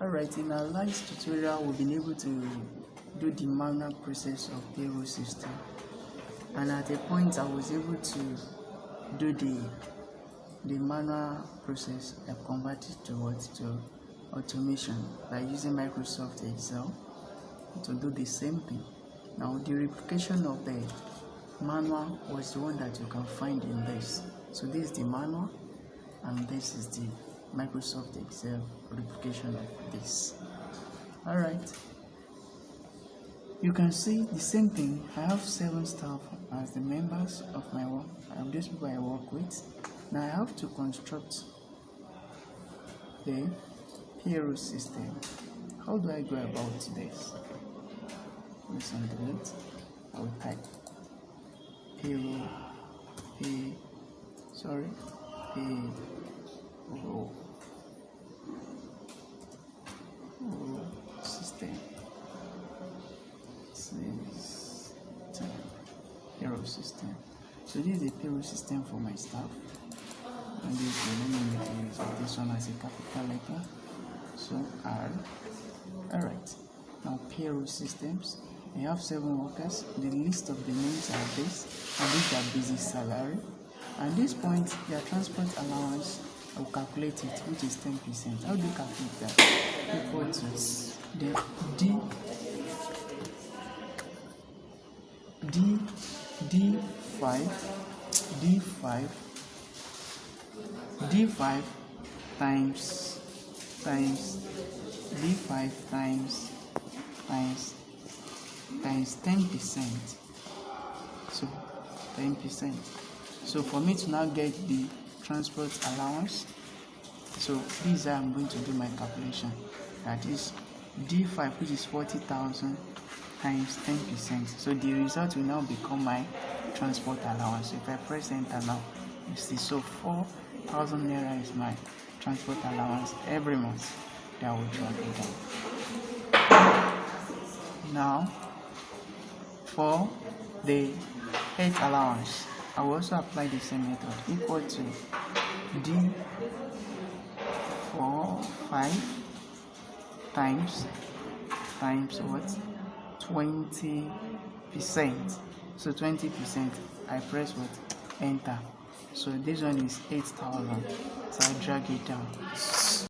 Alright, in our last tutorial we've been able to do the manual process of payroll system, and at a point I was able to do the manual process and convert it to automation by using Microsoft Excel to do the same thing. Now the replication of the manual was the one that you can find in this. So this is the manual and this is the Microsoft Excel replication of this. Alright, you can see the same thing. I have 7 staff as the members of my work. I have these people I work with. Now I have to construct the payroll system. How do I go about this? Let's undo it. I will type payroll payroll system. So this is the payroll system for my staff, and this is the name of use of this one as a capital letter, so R. Alright, now payroll systems. I have 7 workers. The list of the names are this, and these are basic salary. At this point, their transport allowance, I will calculate it, which is 10%. How do you calculate that? Equal to the D5 times D5 times 10%. So 10%. So for me to now get the transport allowance, so this is how I'm going to do my calculation. That is D5, which is 40,000 times 10%. So the result will now become my transport allowance. If I press enter now, you see, so 4,000 naira is my transport allowance every month that will drop it down. Now for the health allowance, I will also apply the same method, equal to D5 times what? 20%. So 20%, I press what? Enter. So this one is 8,000. So I drag it down.